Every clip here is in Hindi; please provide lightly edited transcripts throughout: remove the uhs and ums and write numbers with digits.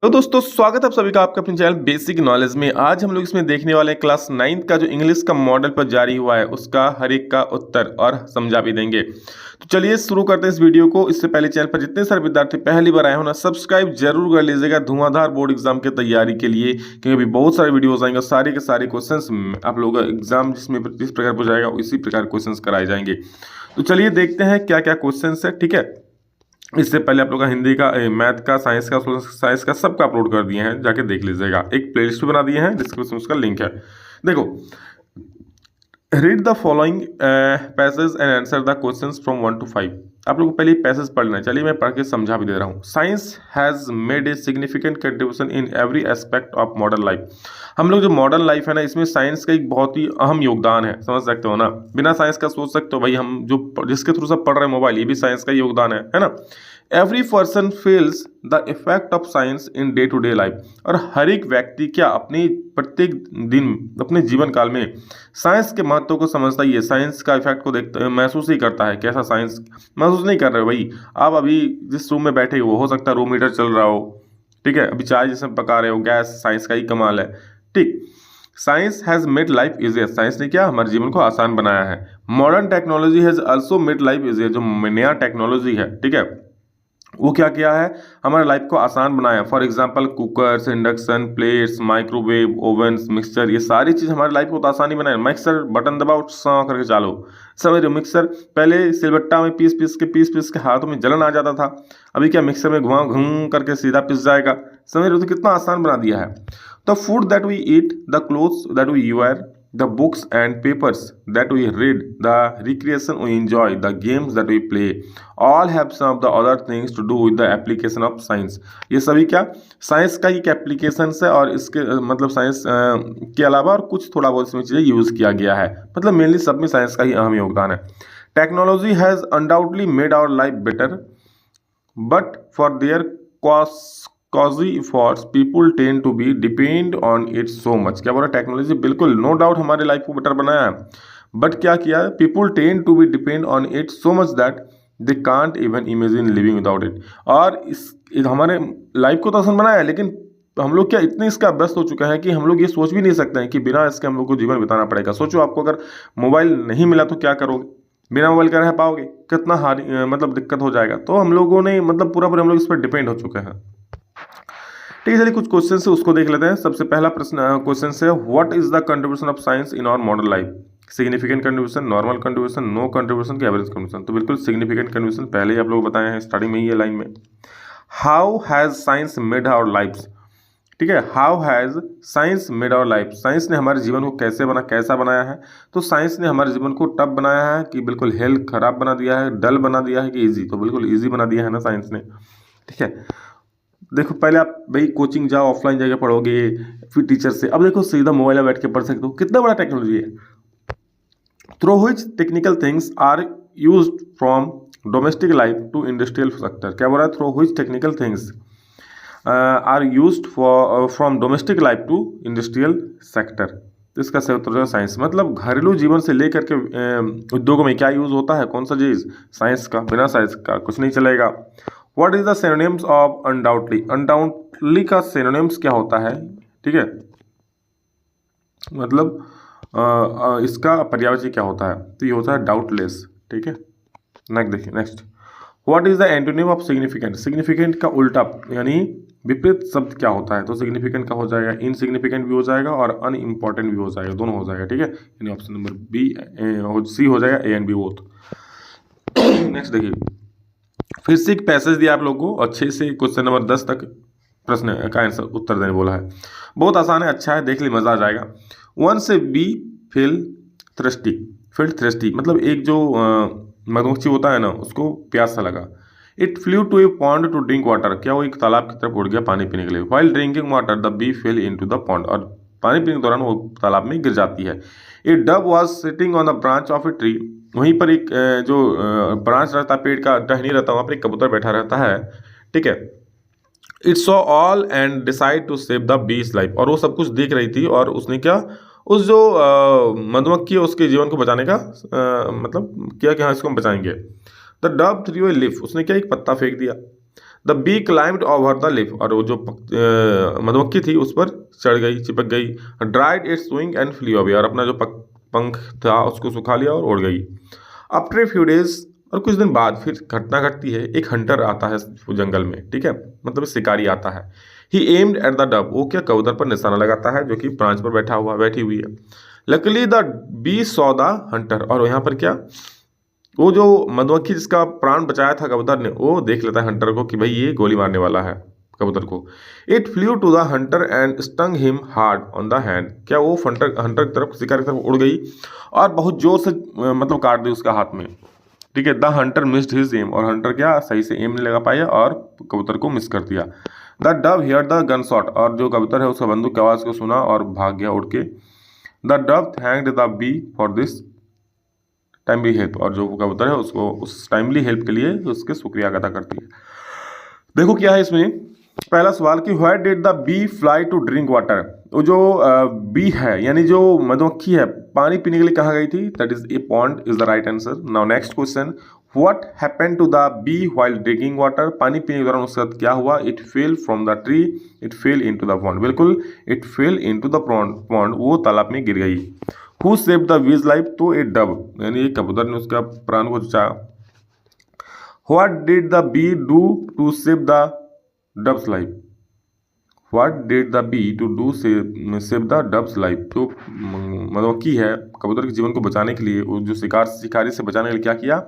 तो दोस्तों स्वागत है आप सभी का आपके अपने चैनल बेसिक नॉलेज में। आज हम लोग इसमें देखने वाले हैं क्लास 9 का जो इंग्लिश का मॉडल पर जारी हुआ है उसका हर एक का उत्तर और समझा भी देंगे। तो चलिए शुरू करते हैं इस वीडियो को। इससे पहले चैनल पर जितने सारे विद्यार्थी पहली बार आए हो ना, सब्सक्राइब जरूर कर लीजिएगा धुआंधार बोर्ड एग्जाम की तैयारी के लिए, क्योंकि अभी बहुत सारे वीडियोज आएंगे और सारे के सारे क्वेश्चन आप लोगों का एग्जाम जिसमें जिस प्रकार पूछा जाएगा इसी प्रकार क्वेश्चन कराए जाएंगे। तो चलिए देखते हैं क्या क्या क्वेश्चन है। ठीक है, इससे पहले आप लोग का हिंदी का, मैथ का, साइंस का सबका अपलोड कर दिए हैं, जाके देख लीजिएगा। एक प्लेलिस्ट भी बना दिए हैं, डिस्क्रिप्शन में उसका लिंक है। देखो, read the following passage and answer the questions from 1 to 5। आप लोग को पहले पैसेज पढ़ना है, चलिए मैं पढ़ के समझा भी दे रहा हूँ। Science has made a significant contribution in every aspect of modern life. हम लोग जो मॉडर्न लाइफ है ना, इसमें साइंस का एक बहुत ही अहम योगदान है, समझ सकते हो ना। बिना साइंस का सोच सकते हो भाई, हम जो जिसके थ्रू सब पढ़ रहे हैं मोबाइल, ये भी साइंस का योगदान है ना। Every person feels the effect of science in day to day life. और हर एक व्यक्ति क्या अपनी प्रत्येक दिन अपने जीवन काल में साइंस के महत्व को समझता ही है, साइंस का इफेक्ट को देखता महसूस ही करता है। कैसा साइंस महसूस नहीं कर रहे हो भाई आप, अभी जिस रूम में बैठे हो सकता है रूम हीटर चल रहा हो, ठीक है, अभी चाय जैसे पका रहे हो, गैस साइंस का ही कमाल है। ठीक, science has made life easier. Science ने क्या हमारे जीवन को आसान बनाया है। Modern technology has also made life easier. जो नया टेक्नोलॉजी है, ठीक है, वो क्या किया है, हमारे लाइफ को आसान बनाया। For example cookers, induction, plates, microwave, ओवन्स, mixture, ये सारी चीज़ हमारे लाइफ को तो आसानी बनाए। मिक्सर बटन दबाओ सौ करके चालो, समझ रहे हो। मिक्सर पहले सिलबट्टा में पीस के हाथों में जलन आ जाता था, अभी क्या मिक्सर में घुमा घूम करके सीधा पिस जाएगा, समझ रहे हो। तो कितना आसान बना दिया है। The food that we eat, the clothes that we wear, the books and papers that we read, the recreation we enjoy, the games that we play, all have some of the other things to do with the application of science। ये सभी क्या साइंस का एक एप्लीकेशन है, और इसके मतलब साइंस के अलावा और कुछ थोड़ा बहुत इसमें चीज़ें यूज़ किया गया है। मतलब मेनली सब में साइंस का ही अहम योगदान है। Technology has undoubtedly made our life better, but for their cauzy efforts people tend to be depend on it so much। क्या बोला, टेक्नोलॉजी बिल्कुल नो डाउट हमारे लाइफ को बेटर बनाया है, बट क्या किया है, people tend to be depend on it so much that they can't even imagine living without it. और इस हमारे लाइफ को तो आसान बनाया है, लेकिन हम लोग क्या इतने इसका व्यस्त हो चुका है कि हम लोग ये सोच भी नहीं सकते हैं कि बिना इसके हम लोग को जीवन बिताना पड़ेगा। सोचो, आपको अगर मोबाइल नहीं मिला तो क्या करोगे, बिना मोबाइल का रह पाओगे, कितना मतलब दिक्कत हो जाएगा। तो हम लोगों ने मतलब पूरा हम लोग इस पर डिपेंड हो चुके हैं। ठीक है, चलिए कुछ क्वेश्चन है उसको देख लेते हैं। सबसे पहला प्रश्न क्वेश्चन है, what is the contribution of science in our modern life. Significant contribution, normal contribution, no contribution की एवरेज कंट्रीब्यूशन। तो बिल्कुल सिग्निफिकेंट कंट्रीब्यूशन पहले ही आप लोग बताए हैं, स्टार्टिंग में ही है लाइन में। How has science made our life. ठीक है, how has science made our life. Science ने हमारे जीवन को कैसा बनाया है। तो साइंस ने हमारे जीवन को टफ बनाया है कि बिल्कुल हेल्थ खराब बना दिया है, डल बना दिया है कि इजी। तो बिल्कुल इजी बना दिया है ना साइंस ने। ठीक है, देखो पहले आप भाई कोचिंग जाओ, ऑफलाइन जाके पढ़ोगे, फिर टीचर से। अब देखो सीधा मोबाइल में बैठ के पढ़ सकते हो, कितना बड़ा टेक्नोलॉजी है। Through which technical things are used from domestic life to industrial sector. क्या बोल रहा है, through which technical things are used from domestic life to industrial sector. तो इसका सही उत्तर है साइंस। मतलब घरेलू जीवन से लेकर के उद्योगों में क्या यूज होता है, कौन सा चीज, साइंस का। बिना साइंस का कुछ नहीं चलेगा। What is the synonyms of undoubtedly। undoubtedly का synonyms क्या होता है, ठीक है, मतलब इसका पर्यायवाची क्या होता है, तो ये होता है डाउटलेस। ठीक है, नेक्स्ट देखिए, next what is the antonym of significant. Significant का उल्टा यानी विपरीत शब्द क्या होता है, तो सिग्निफिकेंट का हो जाएगा इनसिग्निफिकेंट भी हो जाएगा और अनइम्पॉर्टेंट भी हो जाएगा, दोनों हो जाएगा। ठीक है, यानी ऑप्शन नंबर बी सी हो जाएगा, A and B both. Next देखिए, फिर से एक पैसेज दिया आप लोगों को, अच्छे से क्वेश्चन नंबर 10 तक प्रश्न का आंसर उत्तर देने बोला है। बहुत आसान है, अच्छा है, देख ली मजा आ जाएगा। 1 से बी फील थ्रस्टी, मतलब एक जो मधुमक्खी होता है ना, उसको प्यास सा लगा। It flew to a pond to drink water. क्या वो एक तालाब की तरफ उड़ गया पानी पीने के लिए। While drinking water the bee fell into the pond. और पानी पीने के दौरान वो तालाब में गिर जाती है। A dove was sitting on the branch of a tree. वहीं पर एक जो ब्रांच रहता है, पेड़ का टहनी रहता है, वहाँ पर एक कबूतर बैठा रहता है। ठीक है, it saw all and decide to save the bee's life. और वो सब कुछ देख रही थी और उसने क्या, उस जो मधुमक्खी है उसके जीवन को बचाने का मतलब किया कि हाँ इसको हम बचाएंगे। The dove threw a leaf. उसने क्या, एक पत्ता फेंक दिया। The bee climbed over the leaf, और वो जो मधुमक्खी थी उस पर चढ़ गई, चिपक गई। Dried its wing and flee away, और अपना जो पंख था उसको सुखा लिया और उड़ गई। आफ्टर ए फ्यू डेज, और कुछ दिन बाद फिर घटना घटती है, एक हंटर आता है जंगल में, ठीक है, मतलब शिकारी आता है। ही एम्ड एट द डब, वो क्या कबूतर पर निशाना लगाता है जो कि ब्रांच पर बैठी हुई है। Luckily the bee saw the hunter, और यहाँ पर क्या, वो जो मधुमक्खी जिसका प्राण बचाया था कबूतर ने, वो देख लेता है हंटर को कि भाई ये गोली मारने वाला है कबूतर को। It flew to the hunter and stung him hard on the hand, क्या वो हंटर की तरफ, शिकार की तरफ उड़ गई और बहुत जोर से मतलब काट दी उसका हाथ में, ठीक है। The Hunter missed his aim, और हंटर क्या सही से एम नहीं लगा पाया और कबूतर को मिस कर दिया। The Dove here the gun shot, और जो कबूतर है उसका बंदूक की आवाज़ को सुना और भाग गया उड़ के। The dove thanked the bee for this timely help, और जो कबूतर है उसको उस टाइमली हेल्प के लिए उसके शुक्रिया अदा करती है। देखो क्या है इसमें, पहला सवाल कि where did the bee fly to drink water, वो जो बी है यानी जो मधुमक्खी है पानी पीने के लिए कहाँ गई थी, that is a pond is the right answer. Now next question, what happened to the bee while drinking water, पानी पीने के दौरान उसके साथ क्या हुआ, it fell from the tree, it fell into the pond, बिल्कुल it fell into the pond, वो तालाब में गिर गई। Who saved the bee's life, तो ए डव, यानी कबूतर ने उसका प्राण को बचाया। What did the bee do to save the dove's life, what did the bee to do save the dove's life, जो मधुमक्खी है कबूतर के जीवन को बचाने के लिए, वो जो शिकारी से बचाने के लिए क्या किया,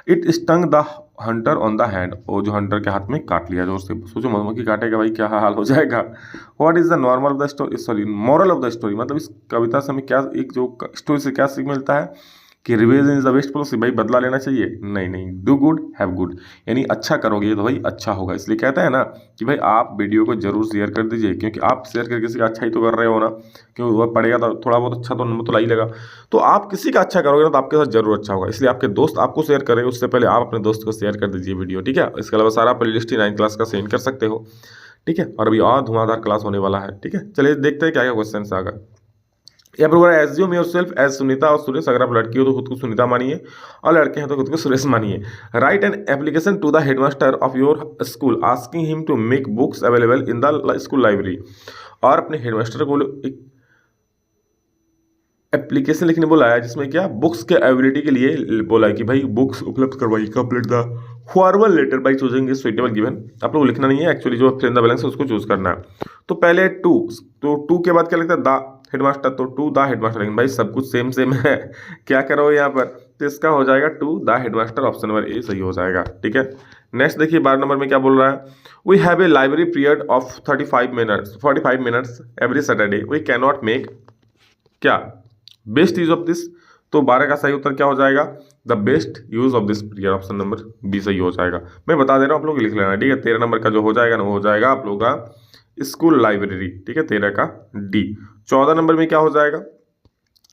it stung the Hunter on the hand, वो जो हंटर के हाथ में काट लिया जोर से। सोचो मधुमक्खी काटेगा भाई क्या हाल हो जाएगा। What is the normal of the story, sorry moral of the story, मतलब इस कविता से हमें क्या, एक जो स्टोरी से क्या सीख मिलता है कि revenge is the best policy, भाई बदला लेना चाहिए, नहीं, डू गुड हैव गुड, यानी अच्छा करोगे तो भाई अच्छा होगा। इसलिए कहता है ना कि भाई आप वीडियो को जरूर शेयर कर दीजिए, क्योंकि आप शेयर करके किसी का अच्छा ही तो कर रहे हो ना, क्योंकि वह पढ़ेगा तो थोड़ा बहुत अच्छा तो ला ही लगा। तो आप किसी का अच्छा करोगे ना तो आपके साथ जरूर अच्छा होगा, इसलिए आपके दोस्त आपको शेयर करें उससे पहले आप अपने दोस्त को शेयर कर दीजिए वीडियो, ठीक है। इसके अलावा सारा प्ले लिस्ट 9 क्लास का सेंड कर सकते हो, ठीक है। और अभी और धुआंधार क्लास होने वाला है, ठीक है। चलिए देखते हैं क्या क्या क्वेश्चन आ गए। यहाँ पर बोला एज्यूम योरसेल्फ एज सुनीता और सुरेश, अगर आप लड़की हो तो खुद को सुनीता मानिए और लड़के हैं तो खुद को सुरेश मानिए। Write an application to the headmaster of your school asking him to make books available in the school library, और अपने हेडमास्टर को एक एप्लीकेशन लिखने बोला है जिसमें क्या बुक्स के अवेलेबिलिटी के लिए बोला है कि भाई बुक्स उपलब्ध करवाइए। Complete the formal letter by choosing suitable given, आप लोग लिखना नहीं है एक्चुअली, जो फिल इन द ब्लैंक्स है उसको चूज करना है। तो पहले टू, तो टू के बाद क्या लिखता है द हेडमास्टर, तो टू द हेडमास्टर, लेकिन भाई सब कुछ सेम है क्या करो यहाँ पर, तो इसका हो जाएगा to the headmaster, option number A सही हो जाएगा, ठीक है। नेक्स्ट देखिए 12 नंबर में क्या बोल रहा है, we have a library period of 45 minutes every Saturday, we can not make क्या बेस्ट यूज ऑफ दिस, तो 12 का सही उत्तर क्या हो जाएगा, the best use of this period, option number B सही हो जाएगा। मैं बता दे रहा हूँ आप लोग लिख लेना, ठीक है। 13 नंबर का जो हो जाएगा ना वो हो जाएगा आप लोग का स्कूल लाइब्रेरी, ठीक है, 13 का डी। 14 नंबर में क्या हो जाएगा,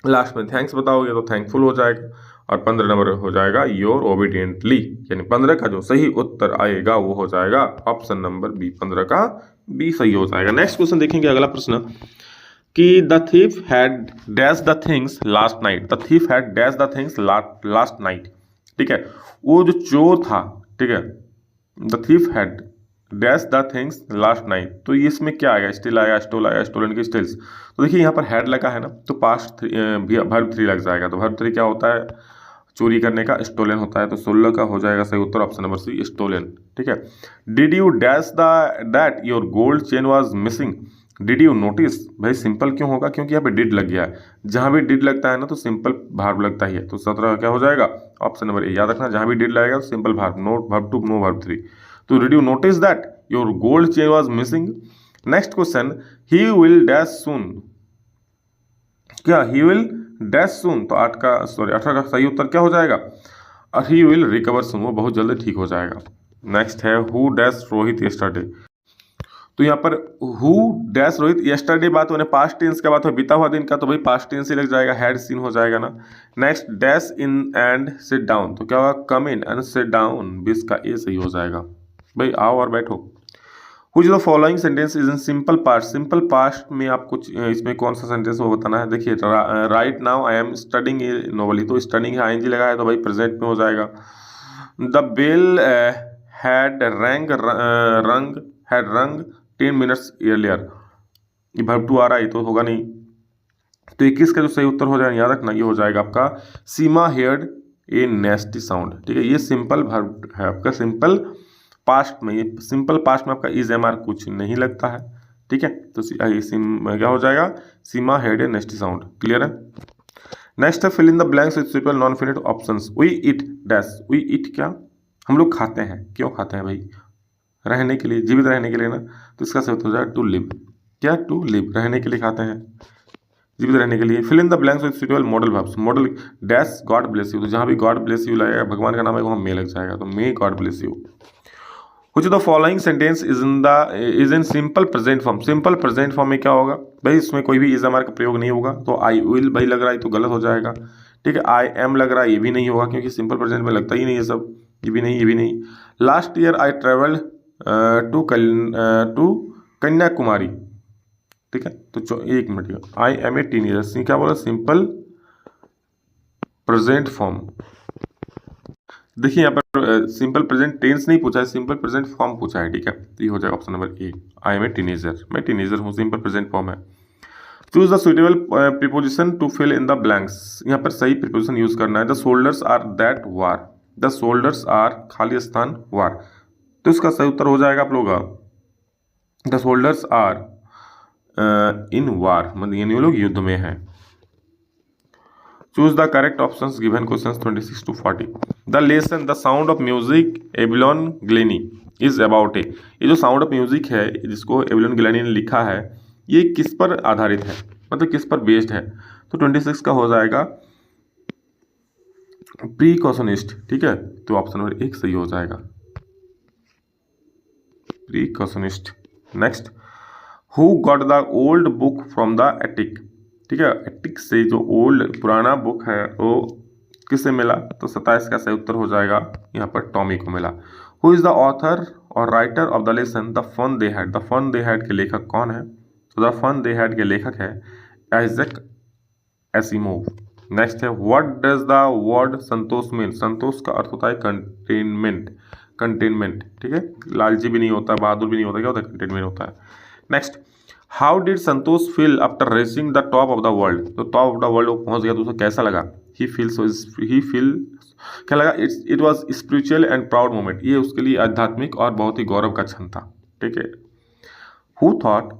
लास्ट में थैंक्स बताओगे तो थैंकफुल हो जाएगा, और 15 नंबर हो जाएगा योर ओबीडियंटली, यानी 15 का जो सही उत्तर आएगा वो हो जाएगा ऑप्शन नंबर बी, 15 का बी सही हो जाएगा। नेक्स्ट क्वेश्चन देखेंगे, अगला प्रश्न कि the thief had dash the things last night, the thief had dash the things last night, ठीक है। वो जो चोर था, ठीक है, the thief had dash the things last night, तो ये इसमें क्या आएगा, स्टिल आएगा, स्टोल आएगा, स्टोलन के स्टिल्स। तो देखिए यहाँ पर हैड लगा है ना, तो पास्ट वर्ब 3 लग जाएगा, तो वर्ब 3 क्या होता है, चोरी करने का, स्टोलन होता है, तो 16 का हो जाएगा सही उत्तर ऑप्शन नंबर सी, स्टोलन, ठीक है। Did you dash that your gold chain was missing, did you notice, भाई सिंपल क्यों होगा, क्योंकि यहाँ पे डिड लग गया है, जहाँ भी डिड लगता है ना तो सिंपल भार्ब लगता ही है, तो 17 क्या हो जाएगा ऑप्शन नंबर ए, याद रखना जहाँ भी डिड लगेगा तो simple verb, no verb 2 no verb 3। तो did you notice that your gold chain was missing. Next question, he will dash soon, क्या ही विल डैश सून, तो 18 का सही उत्तर क्या हो जाएगा, ही विल रिकवर सून, वो बहुत जल्दी ठीक हो जाएगा। नेक्स्ट है हु डैश रोहित यस्टरडे, तो यहाँ पर हु डैश रोहित यस्टरडे बात होने पास्ट टेंस का बात हो, बीता हुआ दिन का, तो भाई पास्ट टेंस ही लग जाएगा, हैड सीन हो जाएगा ना। Next dash in and sit down, तो क्या होगा कम इन एंड सिट डाउन, 20 का ए सही हो जाएगा, भाई आओ और बैठो। Which the following sentence is in simple past, simple past में आपको इसमें कौन सा सेंटेंस वो बताना है। देखिए right now I am studying novelly, तो स्टडिंग है आईएनजी लगा है तो भाई प्रेजेंट में हो जाएगा। The bell had rung 10 minutes earlier। ये verb to आ रहा है, तो होगा नहीं। तो 21 का जो सही उत्तर हो जाएगा, याद रखना, ये हो जाएगा आपका सीमा हेयर्ड ए नेस्टी साउंड। ठीक है, ये सिंपल वर्ब है आपका, सिंपल पास्ट में। ये सिंपल पास्ट में आपका इज एम आर कुछ नहीं लगता है। ठीक है, तो क्या हो जाएगा, Seema had a nasty sound. Clear है। नेक्स्ट है fill in the blanks with simple non infinite options. We eat dash. We eat क्या, हम लोग खाते हैं। क्यों खाते हैं भाई, रहने के लिए, जीवित रहने के लिए ना। तो इसका सही उत्तर हो जाएगा टू लिव। क्या, टू लिव, रहने के लिए खाते हैं, जीवित रहने के लिए। Fill in the blanks with suitable modal verbs. Modal dash God bless you, तो जहाँ भी गॉड ब्लेस यू लगेगा, भगवान का नाम है, वहाँ मे लग जाएगा, तो may God bless you. Which of the following sentence is in simple present form। Simple present form में क्या होगा भाई, इसमें कोई भी इज एम आर का प्रयोग नहीं होगा, तो आई विल भाई लग रहा है तो गलत हो जाएगा। ठीक है, आई एम लग रहा है, ये भी नहीं होगा, क्योंकि सिंपल प्रेजेंट में लगता ही नहीं है सब। ये भी नहीं, ये भी नहीं। Last year I travel to Kanyakumari. ठीक है, तो एक मिनट, आई एम ए टीनेजर, क्या बोला, सिंपल प्रेजेंट फॉर्म। देखिए यहाँ पर सिंपल प्रेजेंट टेंस नहीं पूछा है, सिंपल प्रेजेंट फॉर्म पूछा है। ठीक है, तो ये हो जाएगा option number A, I am a teenager, मैं टीनेजर हूँ, सिंपल प्रेजेंट फॉर्म है। Choose the suitable preposition to fill in the blanks. यहाँ पर सही प्रीपोजिशन यूज करना है। The soldiers are that war. The soldiers are खाली स्थान वार, तो इसका सही उत्तर हो जाएगा आप लोग the soldiers are in war, मतलब ये लोग युद्ध में हैं। Choose the correct options given questions 26 to 40। The lesson the sound of music Evelyn Glennie is about a. ये जो साउंड ऑफ म्यूजिक है, जिसको एबिलॉन ग्लेनी ने लिखा है, ये किस पर आधारित है, मतलब किस पर बेस्ड है। तो 26 का हो जाएगा प्रीकॉशनिस्ट। ठीक है, तो ऑप्शन नंबर 1 सही हो जाएगा, precautionist. Next, who got the old book from the attic. ठीक है, एटिक से जो ओल्ड पुराना बुक है वो किससे मिला, तो 27 का सही उत्तर हो जाएगा यहाँ पर टॉमी को मिला। हु इज द ऑथर और writer of the lesson the fun they had. The fun they had के लेखक कौन है, तो द फन दे हैड के लेखक है आइजैक एसिमोव। नेक्स्ट है, what does the word santosh mean. संतोष का अर्थ होता है कंटेनमेंट, कंटेनमेंट। ठीक है, लालची भी नहीं होता, बहादुर भी नहीं होता, क्या होता है, कंटेनमेंट होता है। Next, how did Santosh feel after reaching the top of the world. तो टॉप ऑफ द वर्ल्ड वो पहुंच गया तो उसे कैसा लगा, ही फील क्या लगा, it was spiritual and proud moment. ये उसके लिए आध्यात्मिक और बहुत ही गौरव का क्षण था। ठीक है, who thought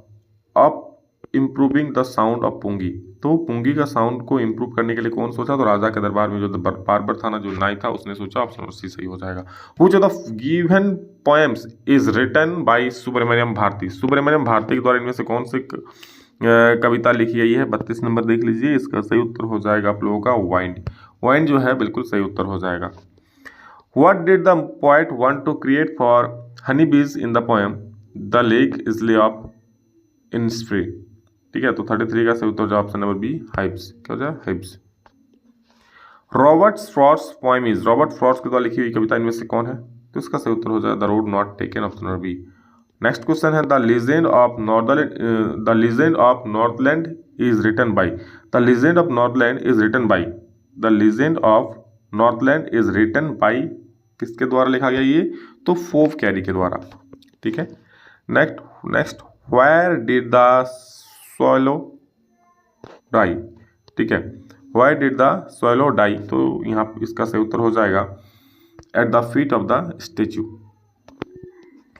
of improving the sound of pungi. तो पुंगी का साउंड को इम्प्रूव करने के लिए कौन सोचा, तो राजा के दरबार में जो बार्बर था ना, जो नाई था, उसने सोचा। ऑप्शन सी सही हो जाएगा। Which of the given poems is written by Subramaniam Bharathi. Subramaniam Bharathi के द्वारा इनमें से कौन सी कविता लिखी गई है। 32 नंबर देख लीजिए, इसका सही उत्तर हो जाएगा आप लोगों का वाइंड। वाइंड जो है बिल्कुल सही उत्तर हो जाएगा। What did the poet want to create for honey bees in the poem the Lake Isle of Innisfree. ठीक है, तो 33 का सही उत्तर जो ऑप्शन नंबर बी, हाइब्स। क्या हो जाए, हाइब्स। Robert Frost poem is. Robert Frost के द्वारा लिखी हुई कविता इनमें से कौन है, तो इसका सही उत्तर हो जाए the road not taken, option number B. Next question है, the legend of Northland is written by. The legend of Northland is written by. The legend of Northland is written by, किसके द्वारा लिखा गया ये, तो फोव कैरी के द्वारा। ठीक है, next where did the swallow die। ठीक है, why did the swallow die, तो यहाँ इसका सही उत्तर हो जाएगा at the feet of the statue।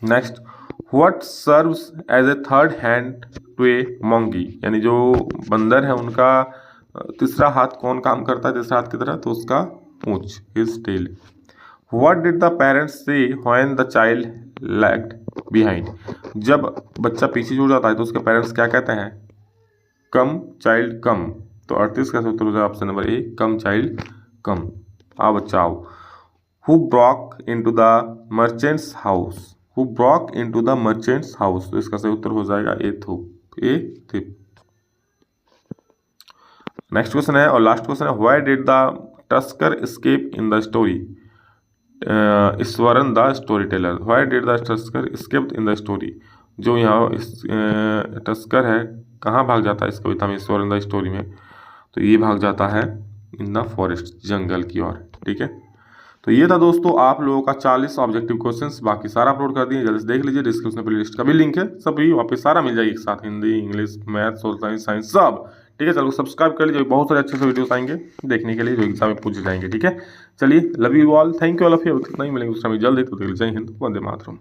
Next, what serves as a third hand to a monkey। यानी जो बंदर है उनका तीसरा हाथ कौन काम करता है तीसरा हाथ की तरह, तो उसका पूंछ, his tail। what did the parents say when the child lagged behind। जब बच्चा पीछे छूट जाता है तो उसके पेरेंट्स क्या कहते हैं, कम चाइल्ड कम। तो 38 का उत्तर हो जाए option number A, come child come, आओ बच्चा आओ। Who broke into the merchant's house. Who broke into the merchant's house, तो इसका सही उत्तर हो जाएगा ए थिप। नेक्स्ट क्वेश्चन है और लास्ट क्वेश्चन है, why did the tusker escape in the story. Eswaran the story teller. Why did the tusker escape in the story. जो यहाँ टस्कर है कहाँ भाग जाता है इस कविता में, ईश्वरन द स्टोरी में, तो ये भाग जाता है इन द फॉरेस्ट, जंगल की ओर। ठीक है, तो ये था दोस्तों आप लोगों का 40 ऑब्जेक्टिव क्वेश्चंस, बाकी सारा अपलोड कर दिए, जल्दी से देख लीजिए। डिस्क्रिप्शन में प्लेलिस्ट का भी लिंक है, सभी वहाँ पे सारा मिल जाएगी एक साथ, Hindi, English, math, social science सब। ठीक है, चलो सब्सक्राइब कर लीजिए, बहुत सारे अच्छे से वीडियोस आएंगे देखने के लिए जो एग्जाम में पूछे जाएंगे। ठीक है, चलिए, love you all, thank you all of you. कितना ही मिलेंगे दूसरा में जल्द ही, तो जय हिंद, वंदे मातरम।